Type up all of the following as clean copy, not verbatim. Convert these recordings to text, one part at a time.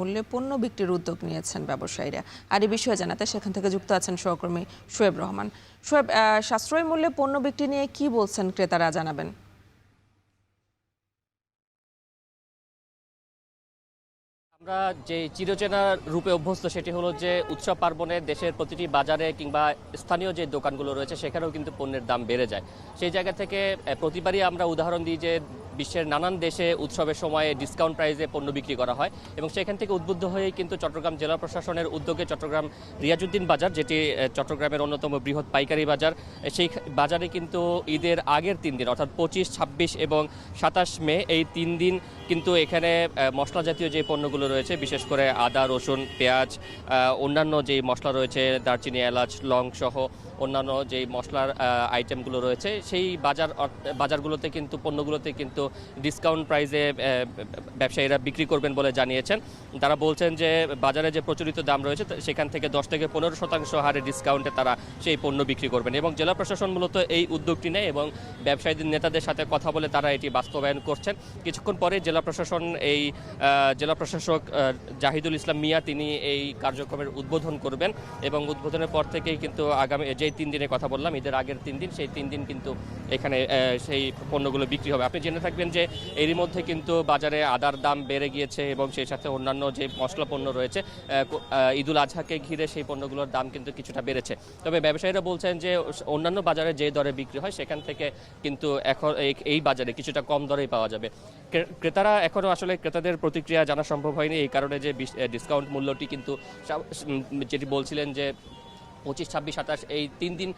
মূল্যে পণ্য বিক্রির উদ্যোগ নিয়েছেন ব্যবসায়ীরা। আর এই বিষয়ে জানাতে সেখান থেকে যুক্ত আছেন সহকর্মী শোয়েব রহমান। শোয়েব, সাশ্রয়ী মূল্যে পণ্য বিক্রি নিয়ে কি বলছেন ক্রেতারা, জানাবেন। আমরা যে চিরচেনা রূপে অভ্যস্ত সেটি হলো যে উৎসব পার্বণে দেশের প্রতিটি বাজারে কিংবা স্থানীয় যে দোকানগুলো রয়েছে সেখানেও কিন্তু পণ্যের দাম বেড়ে যায়। সেই জায়গা থেকে প্রতিবারই আমরা উদাহরণ দিই যে বিশ্বের নানান দেশে উৎসবের সময়ে ডিসকাউন্ট প্রাইসে পণ্য বিক্রি করা হয় এবং সেখান থেকে উদ্বুদ্ধ হয়েই কিন্তু চট্টগ্রাম জেলা প্রশাসনের উদ্যোগে চট্টগ্রাম রিয়াজউদ্দিন বাজার, যেটি চট্টগ্রামের অন্যতম বৃহৎ পাইকারি বাজার, সেই বাজারে কিন্তু ঈদের আগের 3 দিন অর্থাৎ 25, 26 এবং 27 মে এই 3 দিন কিন্তু এখানে মশলা জাতীয় যে পণ্যগুলো রয়েছে, বিশেষ করে আদা, রসুন, পেঁয়াজ, অন্যান্য যেই মশলা রয়েছে দারচিনি, এলাচ, লং সহ অন্যান্য যেই মশলার আইটেমগুলো রয়েছে সেই বাজারগুলোতে কিন্তু পণ্যগুলোতে কিন্তু ডিসকাউন্ট প্রাইসে ব্যবসায়ীরা বিক্রি করবেন বলে জানিয়েছেন। তারা বলছেন যে বাজারে যে প্রচলিত দাম রয়েছে সেখান থেকে 10 থেকে 15% হারে ডিসকাউন্টে তারা সেই পণ্য বিক্রি করবেন এবং জেলা প্রশাসন মূলত এই উদ্যোগটি নেয় এবং ব্যবসায়ীদের নেতাদের সাথে কথা বলে তারা এটি বাস্তবায়ন করছেন। কিছুক্ষণ পরে জেলা প্রশাসক জাহিদুল ইসলাম মিয়া তিনি এই কার্যক্রমের উদ্বোধন করবেন এবং উদ্বোধনের পর থেকেই কিন্তু আগামী যেই 3 দিনের কথা বললাম, ঈদের আগের 3 দিন, সেই 3 দিন কিন্তু এখানে সেই পণ্যগুলো বিক্রি হবে। আপনি জেনে থাকবেন যে এরই মধ্যে কিন্তু বাজারে আদার দাম বেড়ে গিয়েছে এবং সেই সাথে অন্যান্য যে মশলা পণ্য রয়েছে ঈদুল আজহাকে ঘিরে সেই পণ্যগুলোর দাম কিন্তু কিছুটা বেড়েছে। তবে ব্যবসায়ীরা বলছেন যে অন্যান্য বাজারে যে দরে বিক্রি হয় সেখান থেকে কিন্তু এখন এই বাজারে কিছুটা কম দরেই পাওয়া যাবে। ক্রেতারা এখনও আসলে ক্রেতাদের প্রতিক্রিয়া জানা সম্ভব হয়নি, এই কারণে যে ডিসকাউন্ট মূল্যটি কিন্তু যেটি বলছিলেন যে 25, 26, 27 এই 3 দিন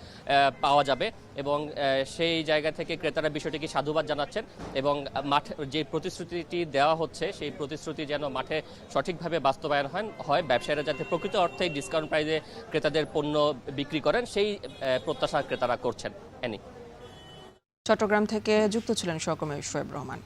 পাওয়া যাবে এবং সেই জায়গা থেকে ক্রেতারা বিষয়টিকে সাধুবাদ জানাচ্ছেন এবং মাঠে যে প্রতিশ্রুতিটি দেওয়া হচ্ছে সেই প্রতিশ্রুতি যেন মাঠে সঠিকভাবে বাস্তবায়ন হয়, ব্যবসায়ীরা যাতে প্রকৃত অর্থে ডিসকাউন্ট প্রাইসে ক্রেতাদের পণ্য বিক্রি করেন সেই প্রত্যাশা ক্রেতারা করছেন। চট্টগ্রাম থেকে যুক্ত ছিলেন সহকর্মী শোয়েব রহমান।